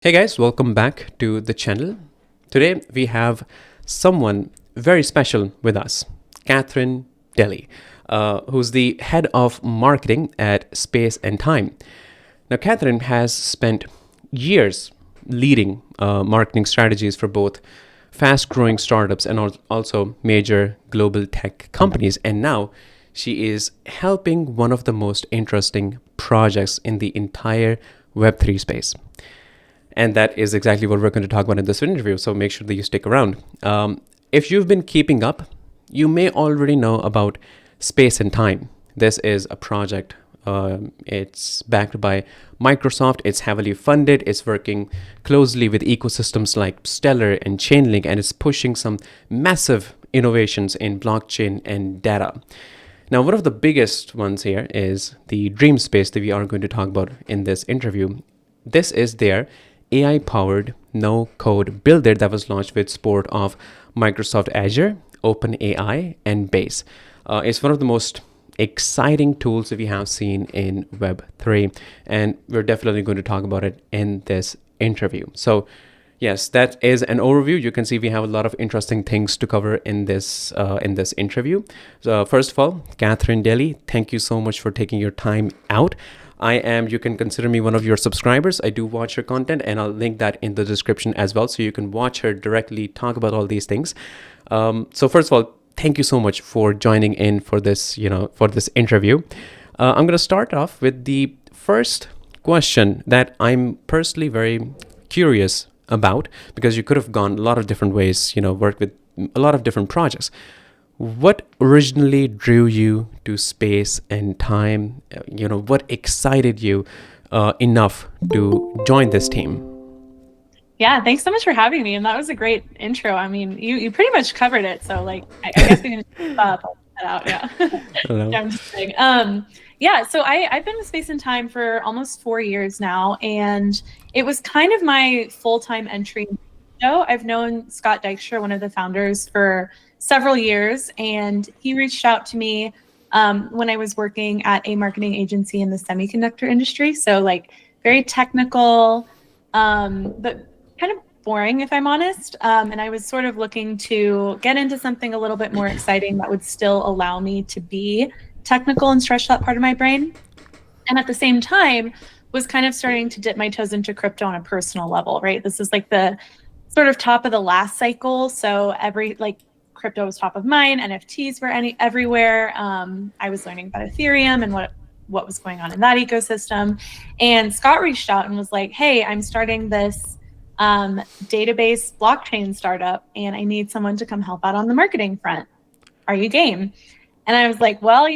Hey guys, welcome back to the channel. Today we have someone very special with us, Catherine Daly, who's the head of marketing at Space and Time. Now, Catherine has spent years leading marketing strategies for both fast growing startups and also major global tech companies. And now she is helping one of the most interesting projects in the entire Web3 space. And that is exactly what we're going to talk about in this interview. So make sure that you stick around. If you've been keeping up, you may already know about Space and Time. This is a project. It's backed by Microsoft. It's heavily funded. It's working closely with ecosystems like Stellar and Chainlink, and it's pushing some massive innovations in blockchain and data. Now, one of the biggest ones here is the Dreamspace that we are going to talk about in this interview. This is their AI-powered no-code builder that was launched with support of Microsoft Azure, OpenAI, and Base. It's one of the most exciting tools that we have seen in Web3, and we're definitely going to talk about it in this interview. So, yes, that is an overview. You can see we have a lot of interesting things to cover in this interview. So, first of all, Catherine Daly, thank you so much for taking your time out. You can consider me one of your subscribers. I do watch your content, and I'll link that in the description as well. So you can watch her directly talk about all these things. So first of all, thank you so much for joining in for this, for this interview. I'm going to start off with the first question that I'm personally very curious about, because you could have gone a lot of different ways, worked with a lot of different projects. What originally drew you to Space and Time? What excited you enough to join this team? Yeah, thanks so much for having me. And that was a great intro. I mean, you pretty much covered it. So I guess we can just pull that out. Yeah. Hello. Yeah, I'm just kidding. Yeah, so I've been with Space and Time for almost 4 years now, and it was kind of my full-time entry show. I've known Scott Dykstra, one of the founders, for several years, and he reached out to me when I was working at a marketing agency in the semiconductor industry. So very technical, but kind of boring, if I'm honest. And I was sort of looking to get into something a little bit more exciting that would still allow me to be technical and stretch that part of my brain. And at the same time, was kind of starting to dip my toes into crypto on a personal level, right? This is like the sort of top of the last cycle. So crypto was top of mind. NFTs were everywhere. I was learning about Ethereum and what was going on in that ecosystem. And Scott reached out and was like, hey, I'm starting this database blockchain startup, and I need someone to come help out on the marketing front. Are you game? And I was like, well,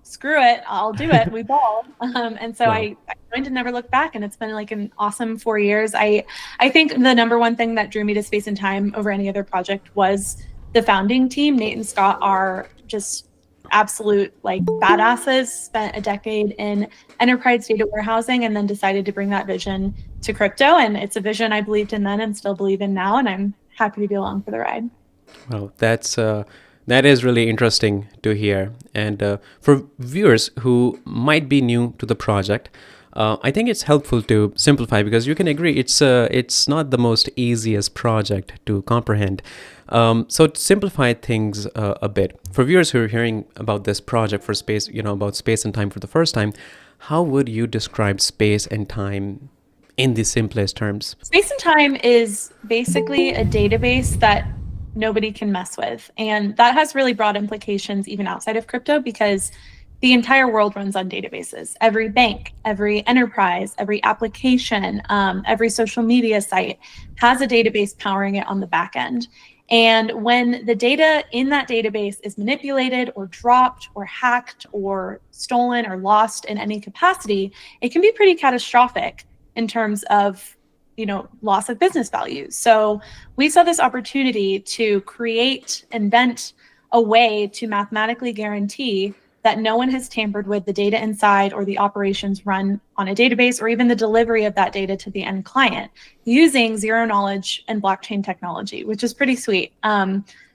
screw it, I'll do it. We balled. And so Wow. I joined and never looked back. And it's been like an awesome 4 years. I think the number one thing that drew me to Space and Time over any other project was the founding team. Nate and Scott are just absolute badasses, spent a decade in enterprise data warehousing and then decided to bring that vision to crypto. And it's a vision I believed in then and still believe in now. And I'm happy to be along for the ride. Well, that is really interesting to hear. And for viewers who might be new to the project, I think it's helpful to simplify, because you can agree it's not the most easiest project to comprehend. So to simplify things a bit, for viewers who are hearing about this project for Space, about Space and Time for the first time, how would you describe Space and Time in the simplest terms? Space and Time is basically a database that nobody can mess with. And that has really broad implications even outside of crypto, because the entire world runs on databases. Every bank, every enterprise, every application, every social media site has a database powering it on the back end. And when the data in that database is manipulated or dropped or hacked or stolen or lost in any capacity, it can be pretty catastrophic in terms of loss of business value. So we saw this opportunity to invent a way to mathematically guarantee that no one has tampered with the data inside or the operations run on a database, or even the delivery of that data to the end client, using zero knowledge and blockchain technology, which is pretty sweet.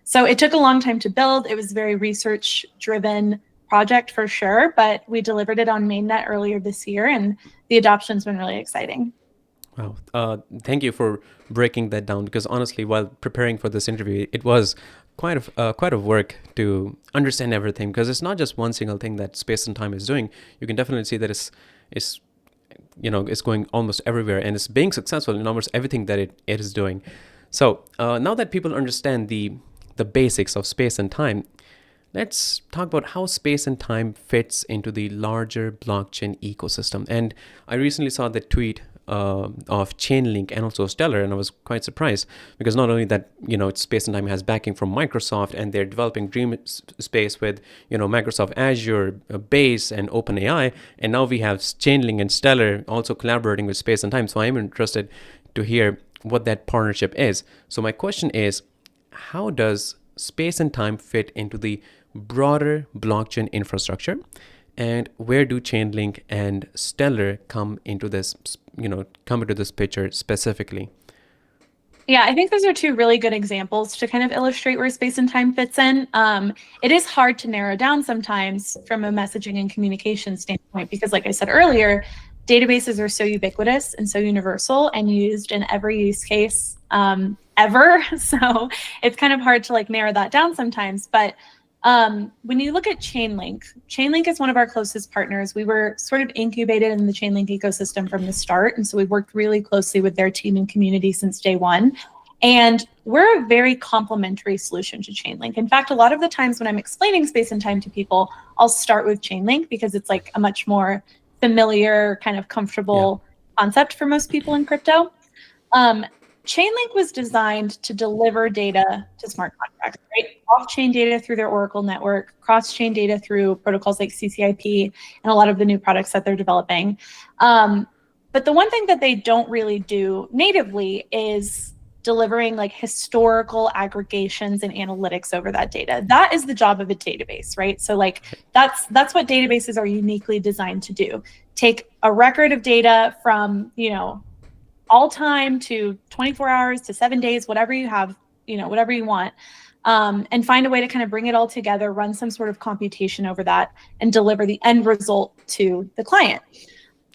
So it took a long time to build. It was a very research driven project for sure, but we delivered it on mainnet earlier this year, and the adoption's been really exciting. Wow. Thank you for breaking that down because honestly, while preparing for this interview, it was quite a work to understand everything because it's not just one single thing that space and time is doing. You can definitely see that it's it's going almost everywhere and it's being successful in almost everything that it is doing. So now that people understand the basics of space and time, let's talk about how space and time fits into the larger blockchain ecosystem. And I recently saw the tweet of Chainlink and also Stellar, and I was quite surprised because not only that, space and time has backing from Microsoft, and they're developing Dreamspace with, Microsoft Azure base and OpenAI, and now we have Chainlink and Stellar also collaborating with space and time. So I'm interested to hear what that partnership is. So my question is, how does space and time fit into the broader blockchain infrastructure, and where do Chainlink and Stellar come into this picture specifically? Yeah, I think those are two really good examples to kind of illustrate where space and time fits in. It is hard to narrow down sometimes from a messaging and communication standpoint because, like I said earlier, databases are so ubiquitous and so universal and used in every use case ever. So it's kind of hard to narrow that down sometimes. But when you look at Chainlink is one of our closest partners. We were sort of incubated in the Chainlink ecosystem from the start. And so we've worked really closely with their team and community since day one. And we're a very complementary solution to Chainlink. In fact, a lot of the times when I'm explaining space and time to people, I'll start with Chainlink because it's like a much more familiar, kind of comfortable concept for most people in crypto. Chainlink was designed to deliver data to smart contracts, right? Off-chain data through their Oracle network, cross-chain data through protocols like CCIP, and a lot of the new products that they're developing. But the one thing that they don't really do natively is delivering historical aggregations and analytics over that data. That is the job of a database, right? So that's what databases are uniquely designed to do. Take a record of data from, all time to 24 hours to 7 days, whatever you have, whatever you want, and find a way to kind of bring it all together, run some sort of computation over that, and deliver the end result to the client.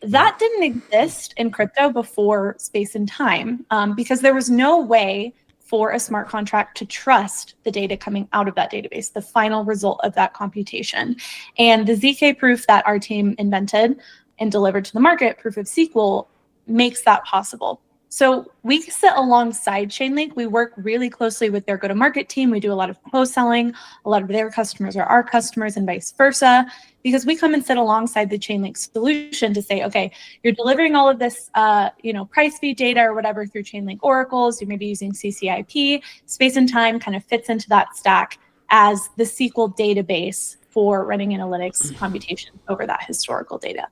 That didn't exist in crypto before space and time because there was no way for a smart contract to trust the data coming out of that database, the final result of that computation. And the ZK proof that our team invented and delivered to the market, proof of SQL, makes that possible. So we sit alongside Chainlink. We work really closely with their go-to-market team. We do a lot of co-selling. A lot of their customers are our customers and vice versa, because we come and sit alongside the Chainlink solution to say, okay, you're delivering all of this, price feed data or whatever through Chainlink oracles. You may be using CCIP. Space and time kind of fits into that stack as the SQL database for running analytics computation over that historical data.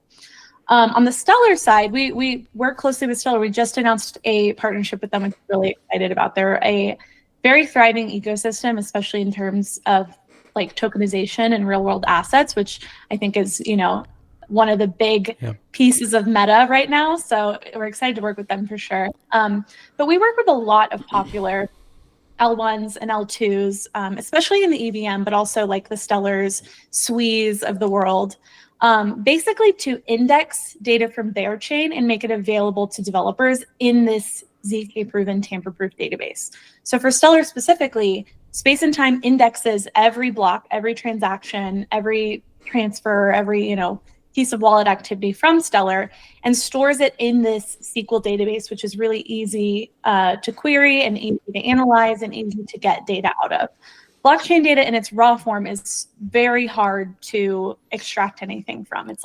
On the Stellar side, we work closely with Stellar. We just announced a partnership with them, which we're really excited about. They're a very thriving ecosystem, especially in terms of tokenization and real world assets, which I think is, one of the big pieces of meta right now. So we're excited to work with them for sure. But we work with a lot of popular L1s and L2s, especially in the EVM, but also the Stellars, Swees of the world. Basically to index data from their chain and make it available to developers in this ZK-proven tamper-proof database. So for Stellar specifically, space and time indexes every block, every transaction, every transfer, every piece of wallet activity from Stellar and stores it in this SQL database, which is really easy to query and easy to analyze and easy to get data out of. Blockchain data in its raw form is very hard to extract anything from. It's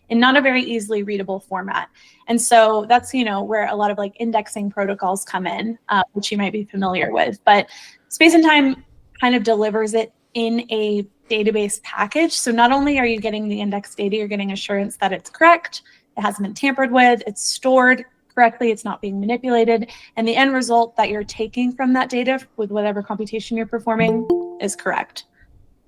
in not a very easily readable format. And so that's, where a lot of indexing protocols come in, which you might be familiar with. But space and time kind of delivers it in a database package. So not only are you getting the index data, you're getting assurance that it's correct, it hasn't been tampered with, it's stored correctly, it's not being manipulated, and the end result that you're taking from that data with whatever computation you're performing is correct.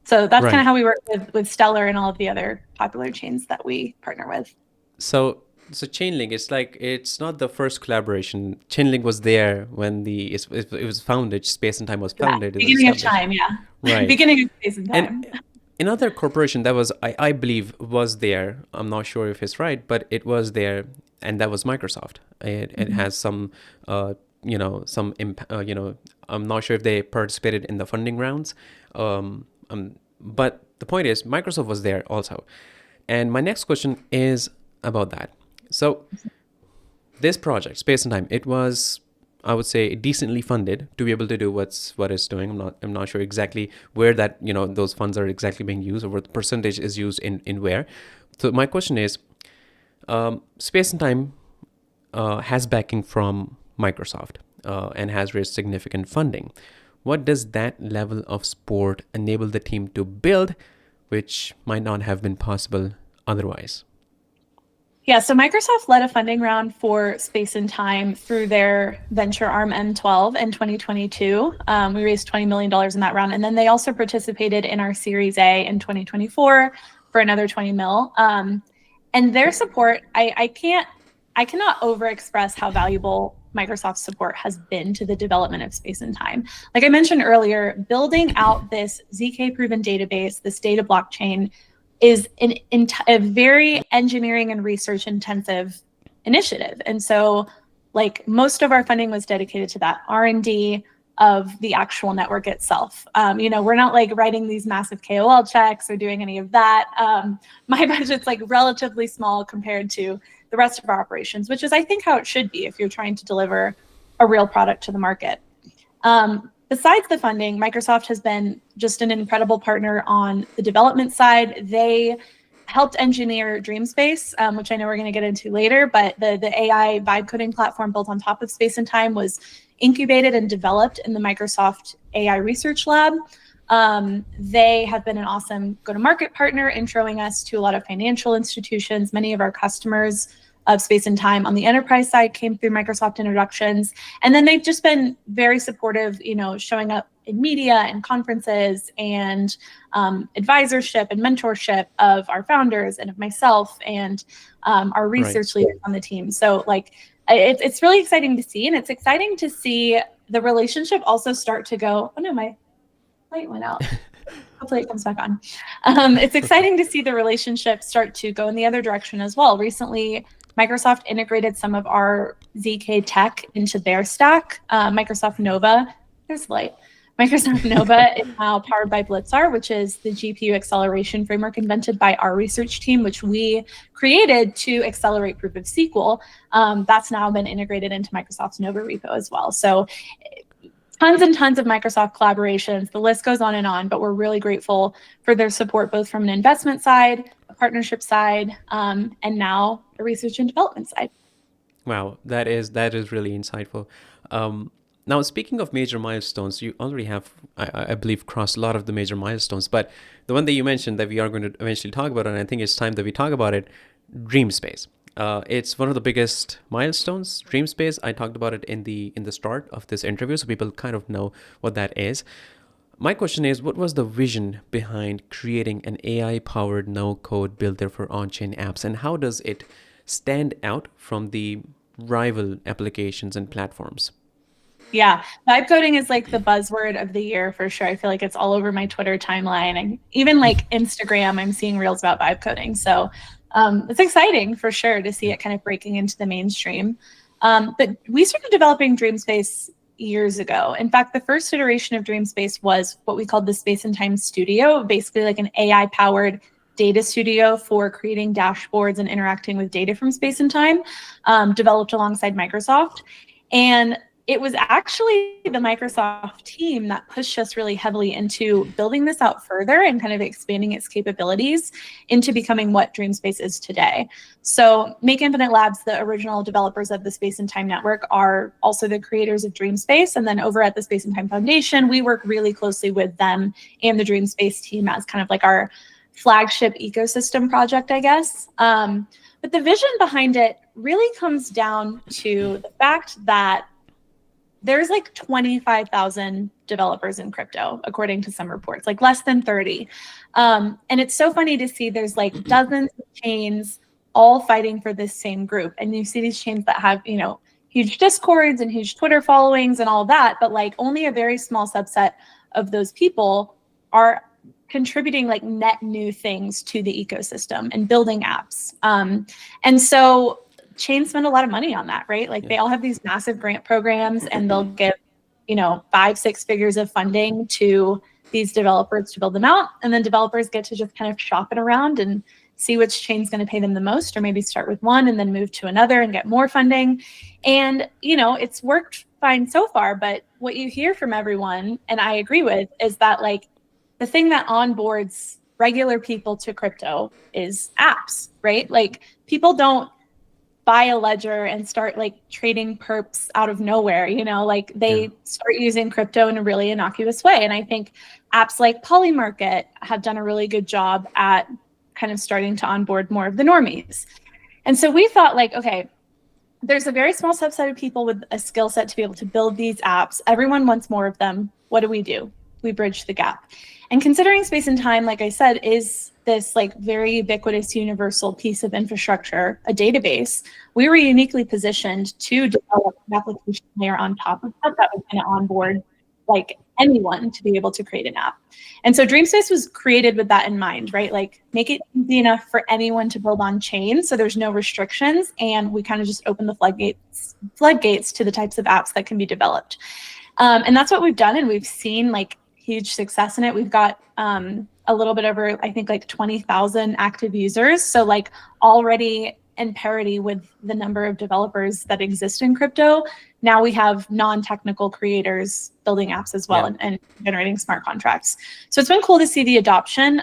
So that's kind of how we work with Stellar and all of the other popular chains that we partner with. So Chainlink, it's not the first collaboration. Chainlink was there when it was founded. Space and Time was founded. Beginning of time, right. Beginning of space and time. And another corporation that was, I believe, was there. I'm not sure if it's right, but it was there and that was Microsoft. It has some, I'm not sure if they participated in the funding rounds, but the point is Microsoft was there also. And my next question is about that. So this project, Space and Time, it was, I would say, decently funded to be able to do what it's doing. I'm not sure exactly where that, those funds are exactly being used, or what the percentage is used in where. So my question is, Space and Time has backing from Microsoft and has raised significant funding. What does that level of support enable the team to build, which might not have been possible otherwise? Yeah, so Microsoft led a funding round for Space and Time through their venture arm M12 in 2022. We raised $20 million in that round. And then they also participated in our Series A in 2024 for another 20 mil. And their support, I cannot overexpress how valuable Microsoft's support has been to the development of Space and Time. Like I mentioned earlier, building out this ZK-proven database, this data blockchain, is a very engineering and research intensive initiative. And so like most of our funding was dedicated to that R&D of the actual network itself. We're not like writing these massive KOL checks or doing any of that. My budget's like relatively small compared to the rest of our operations, which is I think how it should be if you're trying to deliver a real product to the market. Besides the funding, Microsoft has been just an incredible partner on the development side. They helped engineer Dreamspace, which I know we're going to get into later, but the AI vibe coding platform built on top of Space and Time was incubated and developed in the Microsoft AI Research Lab. They have been an awesome go-to-market partner, introing us to a lot of financial institutions. Many of our customers of Space and Time on the enterprise side came through Microsoft introductions. And then they've just been very supportive, showing up in media and conferences and advisorship and mentorship of our founders and of myself and our research leaders on the team. So like, it's really exciting to see. And it's exciting to see the relationship also start to go, oh no, my light went out. Hopefully it comes back on. It's exciting to see the relationship start to go in the other direction as well. Recently, Microsoft integrated some of our ZK tech into their stack. Microsoft Nova, there's light. Microsoft Nova is now powered by Blitzar, which is the GPU acceleration framework invented by our research team, which we created to accelerate proof of SQL. That's now been integrated into Microsoft's Nova repo as well. So tons and tons of Microsoft collaborations. The list goes on, but we're really grateful for their support, both from an investment side, a partnership side, and now a research and development side. Wow, that is really insightful. Now, speaking of major milestones, you already have, I believe, crossed a lot of the major milestones. But the one that you mentioned that we are going to eventually talk about, and I think it's time that we talk about it, Dreamspace. It's one of the biggest milestones. Dreamspace, I talked about it in the start of this interview, so people kind of know what that is. My question is, what was the vision behind creating an AI-powered no-code builder for on-chain apps, and how does it stand out from the rival applications and platforms? Yeah, vibe coding is like the buzzword of the year for sure. I feel like it's all over my Twitter timeline, and even like Instagram, I'm seeing reels about vibe coding. So it's exciting for sure to see it kind of breaking into the mainstream. But we started developing Dreamspace years ago. In fact, the first iteration of Dreamspace was what we called the Space and Time Studio, basically like an AI-powered data studio for creating dashboards and interacting with data from Space and Time, developed alongside Microsoft. And it was actually the Microsoft team that pushed us really heavily into building this out further and kind of expanding its capabilities into becoming what Dreamspace is today. So Make Infinite Labs, the original developers of the Space and Time Network, are also the creators of Dreamspace. And then over at the Space and Time Foundation, we work really closely with them and the Dreamspace team as kind of like our flagship ecosystem project, I guess. But the vision behind it really comes down to the fact that there's like 25,000 developers in crypto, according to some reports, like less than 30. And it's so funny to see there's like dozens of chains all fighting for this same group. And you see these chains that have, huge discords and huge Twitter followings and all that, but like only a very small subset of those people are contributing like net new things to the ecosystem and building apps. And so chains spend a lot of money on that, right? Like they all have these massive grant programs and they'll give, 5-6 figures of funding to these developers to build them out. And then developers get to just kind of shop it around and see which chain's going to pay them the most, or maybe start with one and then move to another and get more funding. And, it's worked fine so far. But what you hear from everyone, and I agree with, is that like the thing that onboards regular people to crypto is apps, right? Like people don't buy a ledger and start like trading perps out of nowhere, like they start using crypto in a really innocuous way. And I think apps like Polymarket have done a really good job at kind of starting to onboard more of the normies. And so we thought like, okay, there's a very small subset of people with a skill set to be able to build these apps. Everyone wants more of them. What do? We bridge the gap. And considering space and time, like I said, is this like very ubiquitous universal piece of infrastructure, a database, we were uniquely positioned to develop an application layer on top of that was going to onboard like anyone to be able to create an app. And so Dreamspace was created with that in mind, right? Like make it easy enough for anyone to build on chain so there's no restrictions. And we kind of just open the floodgates to the types of apps that can be developed. And that's what we've done. And we've seen like huge success in it. We've got a little bit over, I think like 20,000 active users. So like already in parity with the number of developers that exist in crypto. Now we have non-technical creators building apps as well and generating smart contracts. So it's been cool to see the adoption.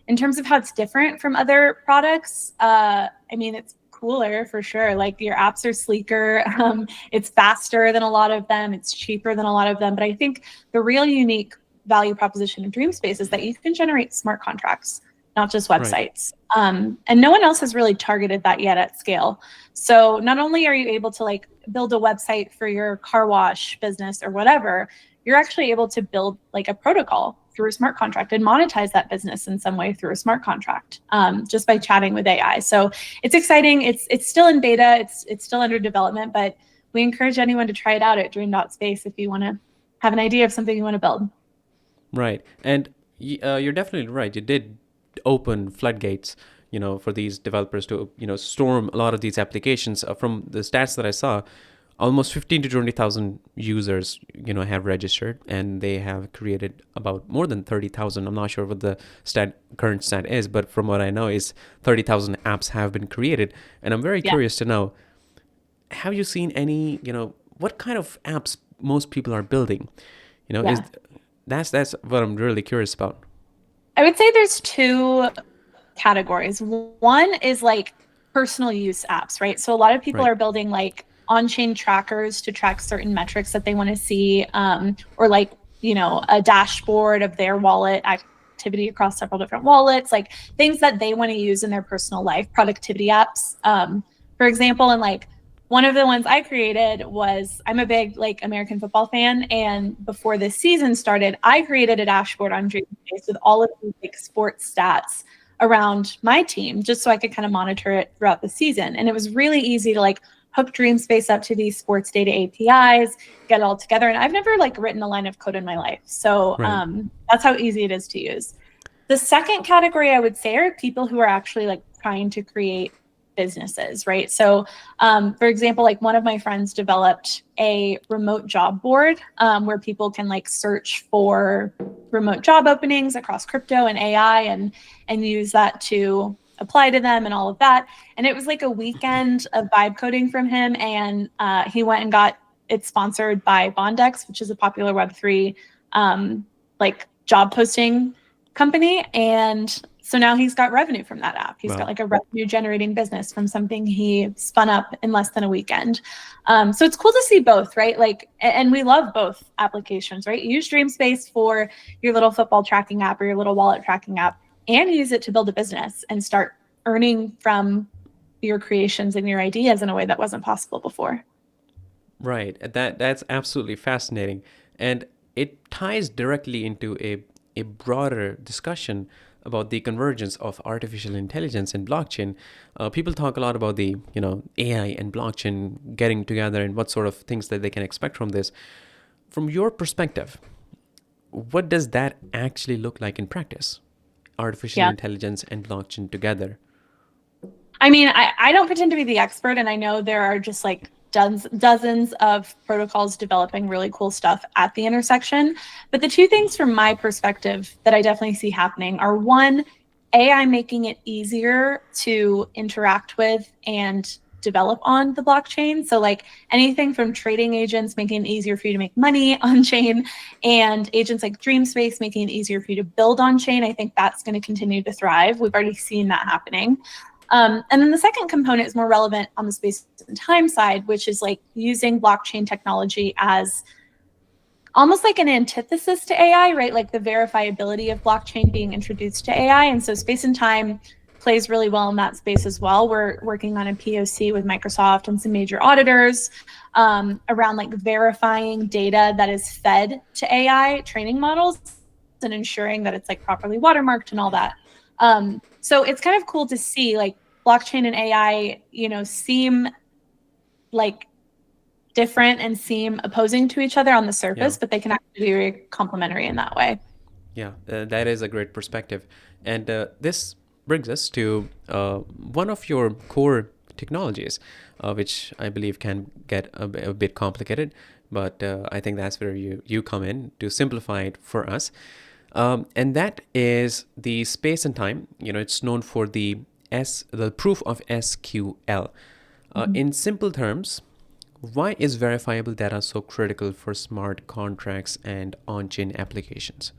In terms of how it's different from other products, it's cooler for sure. Like your apps are sleeker. It's faster than a lot of them. It's cheaper than a lot of them. But I think the real unique value proposition of Dreamspace is that you can generate smart contracts, not just websites. Right. And no one else has really targeted that yet at scale. So not only are you able to like build a website for your car wash business or whatever, you're actually able to build like a protocol through a smart contract and monetize that business in some way through a smart contract, just by chatting with AI. So it's exciting. It's still in beta. It's still under development, but we encourage anyone to try it out at Dream.space if you want to have an idea of something you want to build. Right. And you're definitely right. You did open floodgates, for these developers to, storm a lot of these applications. From the stats that I saw, almost 15 to 20,000 users, have registered, and they have created about more than 30,000. I'm not sure what the current stat is, but from what I know is 30,000 apps have been created. And I'm very curious to know, have you seen any, what kind of apps most people are building? That's what I'm really curious about. I would say there's two categories. One is like personal use apps, right? So a lot of people are building like on-chain trackers to track certain metrics that they want to see, or like, a dashboard of their wallet activity across several different wallets, like things that they want to use in their personal life, productivity apps, for example. And like one of the ones I created was, I'm a big like American football fan. And before this season started, I created a dashboard on Dreamspace with all of the like sports stats around my team, just so I could kind of monitor it throughout the season. And it was really easy to like hook Dreamspace up to these sports data APIs, get it all together. And I've never like written a line of code in my life. So that's how easy it is to use. The second category I would say are people who are actually like trying to create businesses, right? So for example, like one of my friends developed a remote job board where people can like search for remote job openings across crypto and AI and use that to apply to them and all of that. And it was like a weekend of vibe coding from him. And he went and got it sponsored by Bondex, which is a popular Web3 like job posting company. And so now he's got revenue from that app. He's got like a revenue generating business from something he spun up in less than a weekend. So it's cool to see both, right? Like, and we love both applications, right? Use Dreamspace for your little football tracking app or your little wallet tracking app, and use it to build a business and start earning from your creations and your ideas in a way that wasn't possible before. Right. That's absolutely fascinating. And it ties directly into a broader discussion about the convergence of artificial intelligence and blockchain. People talk a lot about the, AI and blockchain getting together and what sort of things that they can expect from this. From your perspective, what does that actually look like in practice? Artificial intelligence and blockchain together. I mean, I don't pretend to be the expert, and I know there are just like dozens of protocols developing really cool stuff at the intersection. But the two things from my perspective that I definitely see happening are, one, AI making it easier to interact with and develop on the blockchain. So like anything from trading agents making it easier for you to make money on chain, and agents like Dreamspace making it easier for you to build on chain. I think that's going to continue to thrive. We've already seen that happening. And then the second component is more relevant on the space and time side, which is like using blockchain technology as almost like an antithesis to AI, right? Like the verifiability of blockchain being introduced to AI. And so space and time plays really well in that space as well. We're working on a POC with Microsoft and some major auditors around like verifying data that is fed to AI training models and ensuring that it's like properly watermarked and all that. So it's kind of cool to see like blockchain and AI, seem like different and seem opposing to each other on the surface, but they can actually be very complementary in that way. Yeah, that is a great perspective. And this brings us to one of your core technologies, which I believe can get a bit complicated, but I think that's where you come in to simplify it for us. And that is the space and time. It's known for the proof of SQL. In simple terms, why is verifiable data so critical for smart contracts and on-chain applications?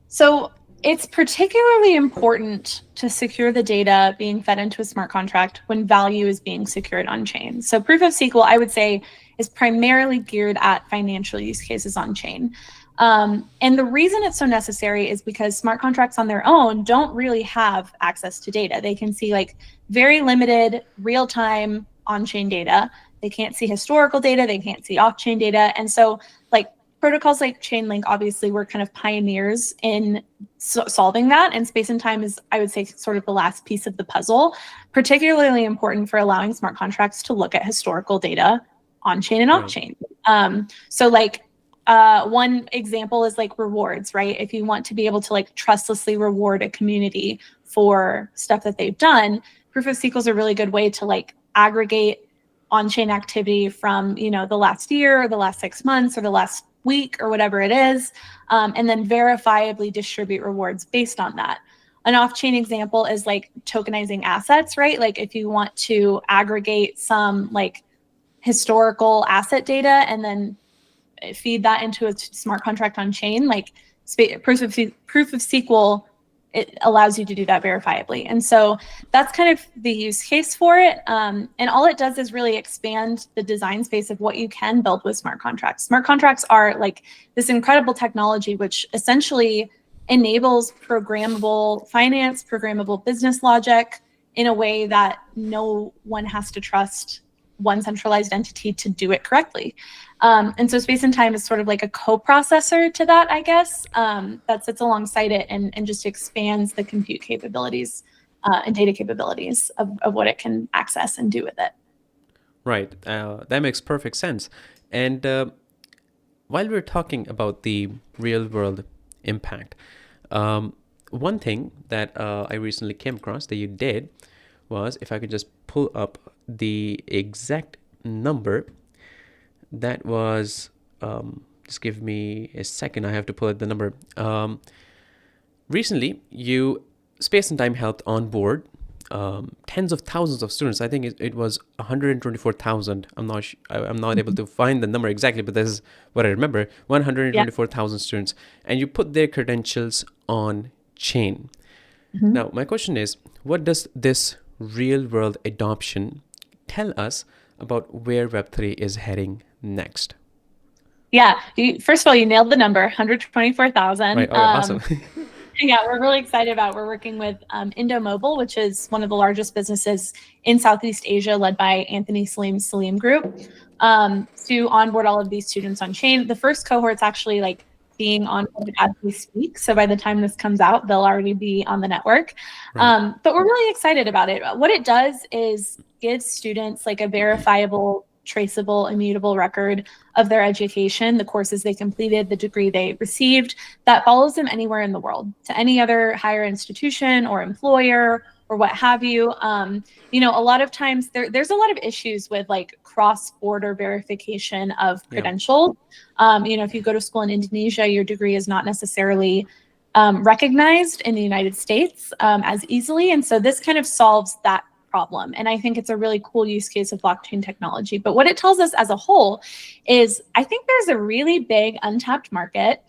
So it's particularly important to secure the data being fed into a smart contract when value is being secured on chain. So proof of SQL, I would say, is primarily geared at financial use cases on chain. And the reason it's so necessary is because smart contracts on their own don't really have access to data. They can see like very limited real-time on-chain data. They can't see historical data. They can't see off-chain data. And so like protocols like Chainlink obviously were kind of pioneers in solving that. And space and time is, I would say, sort of the last piece of the puzzle, particularly important for allowing smart contracts to look at historical data on-chain and off-chain. So like one example is like rewards, right? If you want to be able to like trustlessly reward a community for stuff that they've done, proof of SQL is a really good way to like aggregate on-chain activity from, the last year or the last 6 months or the last week or whatever it is, and then verifiably distribute rewards based on that. An off-chain example is like tokenizing assets, right? Like if you want to aggregate some like historical asset data and then feed that into a smart contract on chain, like proof of SQL, it allows you to do that verifiably. And so that's kind of the use case for it. And all it does is really expand the design space of what you can build with smart contracts. Smart contracts are like this incredible technology, which essentially enables programmable finance, programmable business logic in a way that no one has to trust one centralized entity to do it correctly. And so space and time is sort of like a co-processor to that, I guess, that sits alongside it and just expands the compute capabilities and data capabilities of what it can access and do with it. Right. That makes perfect sense. And while we're talking about the real world impact, one thing that I recently came across that you did was, if I could just pull up the exact number, that was, just give me a second, I have to pull out the number. Recently, Space and Time helped onboard tens of thousands of students. I think it was 124,000. I'm not able to find the number exactly, but this is what I remember. 124,000 students, and you put their credentials on chain. Now, my question is, what does this real world adoption tell us about where Web3 is heading next? Yeah, first of all, you nailed the number, 124,000. Right. Oh, awesome. Yeah, we're really excited about it. We're working with Indomobile, which is one of the largest businesses in Southeast Asia, led by Anthony Salim's Salim Group, to onboard all of these students on chain. The first cohort's actually like being onboarded as we speak. So by the time this comes out, they'll already be on the network. Right. But we're really excited about it. What it does is give students like a verifiable, traceable, immutable record of their education, the courses they completed, the degree they received, that follows them anywhere in the world, to any other higher institution or employer what have you. A lot of times there's a lot of issues with like cross-border verification of credentials. If you go to school in Indonesia, your degree is not necessarily recognized in the United States as easily. And so this kind of solves that problem. And I think it's a really cool use case of blockchain technology. But what it tells us as a whole is I think there's a really big untapped market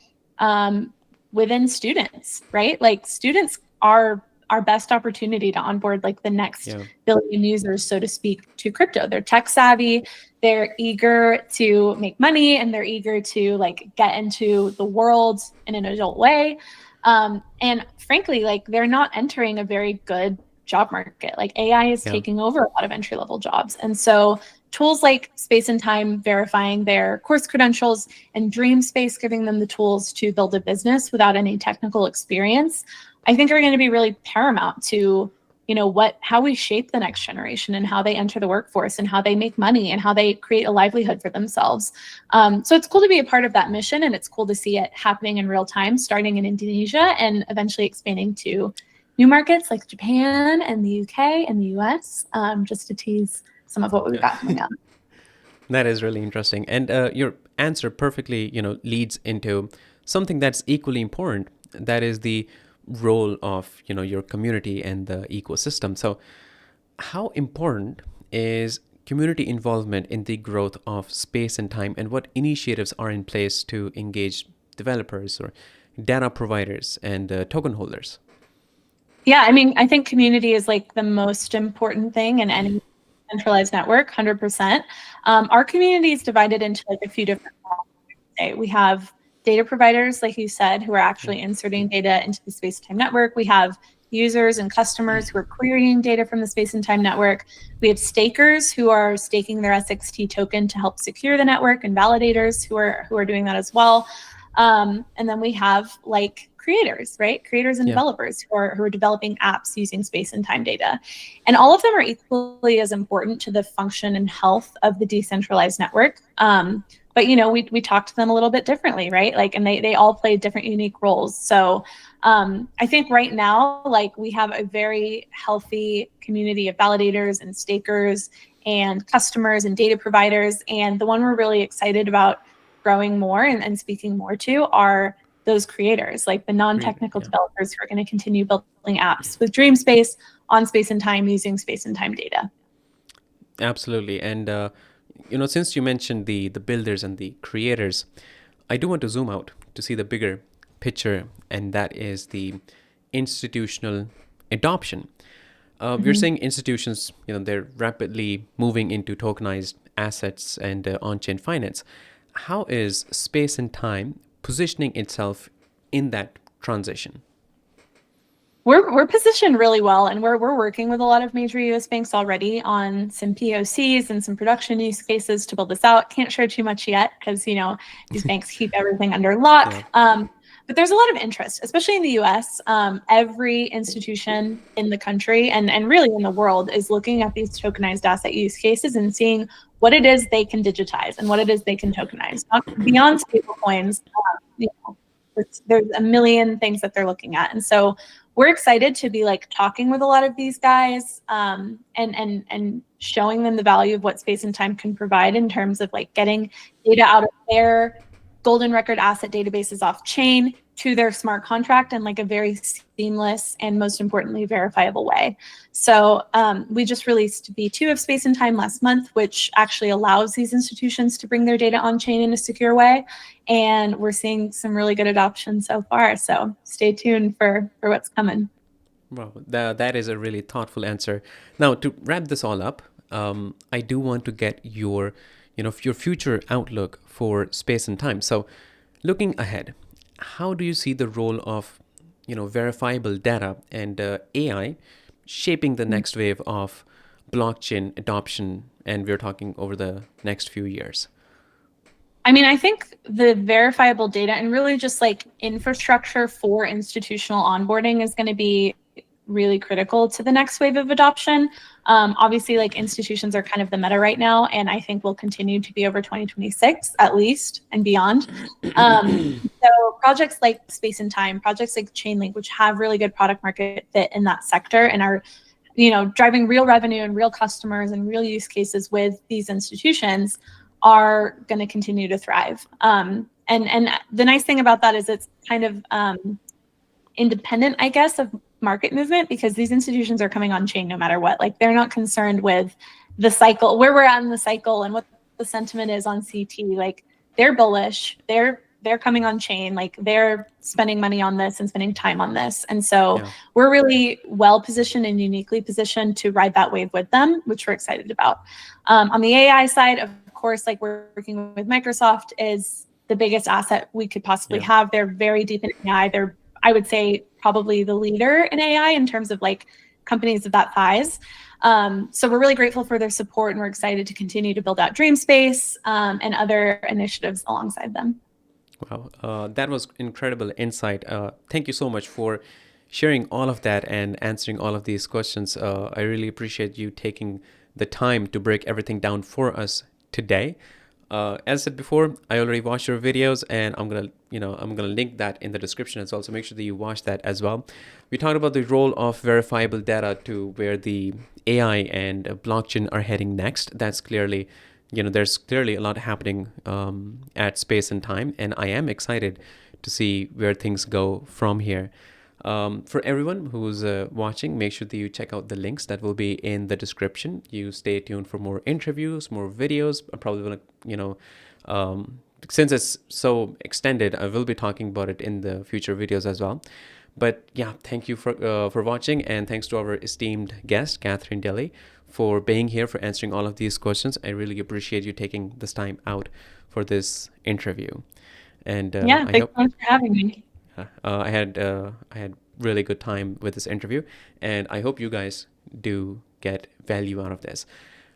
within students, right? Like students are our best opportunity to onboard like the next billion users, so to speak, to crypto. They're tech savvy, they're eager to make money, and they're eager to like get into the world in an adult way. And frankly, like they're not entering a very good job market. Like AI is taking over a lot of entry-level jobs. And so tools like Space and Time verifying their course credentials and Dreamspace giving them the tools to build a business without any technical experience, I think are going to be really paramount to, how we shape the next generation and how they enter the workforce and how they make money and how they create a livelihood for themselves. So it's cool to be a part of that mission, and it's cool to see it happening in real time, starting in Indonesia and eventually expanding to new markets like Japan and the UK and the US, just to tease some of what we've got coming up. That is really interesting. And your answer perfectly, leads into something that's equally important. That is the role of, your community and the ecosystem. So how important is community involvement in the growth of Space and Time, and what initiatives are in place to engage developers or data providers and token holders? Yeah, I mean, I think community is like the most important thing in any centralized network, 100%. Our community is divided into like a few different blocks. We have data providers, like you said, who are actually inserting data into the Space and Time network. We have users and customers who are querying data from the Space and Time network. We have stakers who are staking their SXT token to help secure the network, and validators who are doing that as well. And then we have like creators, right? Creators and developers who are developing apps using Space and Time data. And all of them are equally as important to the function and health of the decentralized network. But we talk to them a little bit differently, right? Like, and they all play different unique roles. So I think right now, like we have a very healthy community of validators and stakers and customers and data providers. And the one we're really excited about growing more and speaking more to are those creators, like the non-technical developers who are going to continue building apps with Dreamspace on Space and Time using Space and Time data. Absolutely. And, since you mentioned the builders and the creators, I do want to zoom out to see the bigger picture, and that is the institutional adoption. We're seeing institutions, they're rapidly moving into tokenized assets and on-chain finance. How is Space and Time positioning itself in that transition? We're positioned really well, and we're working with a lot of major US banks already on some POCs and some production use cases to build this out. Can't share too much yet because these banks keep everything under lock. But there's a lot of interest, especially in the US. Every institution in the country and really in the world is looking at these tokenized asset use cases and seeing what it is they can digitize and what it is they can tokenize. Beyond stablecoins, there's a million things that they're looking at. And so we're excited to be like talking with a lot of these guys and showing them the value of what Space and Time can provide in terms of like getting data out of their golden record asset databases off chain to their smart contract in like a very seamless and most importantly verifiable way. So we just released V2 of Space and Time last month, which actually allows these institutions to bring their data on chain in a secure way. And we're seeing some really good adoption so far. So stay tuned for what's coming. Wow, that is a really thoughtful answer. Now, to wrap this all up, I do want to get your future outlook for Space and Time. So looking ahead, how do you see the role of, verifiable data and AI shaping the next wave of blockchain adoption? And we're talking over the next few years. I mean, I think the verifiable data and really just like infrastructure for institutional onboarding is going to be really critical to the next wave of adoption. Obviously, like institutions are kind of the meta right now, and I think will continue to be over 2026 at least and beyond. So projects like Space and Time, projects like Chainlink, which have really good product market fit in that sector and are driving real revenue and real customers and real use cases with these institutions are going to continue to thrive. And the nice thing about that is it's kind of independent, I guess, of market movement, because these institutions are coming on chain no matter what. Like, they're not concerned with the cycle, where we're at in the cycle and what the sentiment is on CT. Like, they're bullish, they're coming on chain, like they're spending money on this and spending time on this. And so we're really well positioned and uniquely positioned to ride that wave with them, which we're excited about. On the AI side, of course, like, we're working with Microsoft is the biggest asset we could possibly have. They're very deep in AI. They're, I would say, probably the leader in AI in terms of like companies of that size. So we're really grateful for their support, and we're excited to continue to build out Dreamspace and other initiatives alongside them. Wow, that was incredible insight. Thank you so much for sharing all of that and answering all of these questions. I really appreciate you taking the time to break everything down for us today. As I said before, I already watched your videos, and I'm gonna link that in the description as well. So make sure that you watch that as well. We talked about the role of verifiable data to where the AI and blockchain are heading next. That's clearly, there's clearly a lot happening at Space and Time, and I am excited to see where things go from here. For everyone who's watching, make sure that you check out the links that will be in the description. You stay tuned for more interviews, more videos. I probably will, since it's so extended, I will be talking about it in the future videos as well. But yeah, thank you for watching, and thanks to our esteemed guest, Catherine Daly, for being here, for answering all of these questions. I really appreciate you taking this time out for this interview. And thanks so much for having me. I had really good time with this interview, and I hope you guys do get value out of this.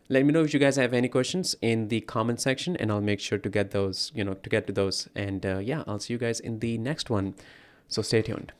Let me know if you guys have any questions in the comment section, and I'll make sure to get those, to get to those. And yeah, I'll see you guys in the next one. So stay tuned.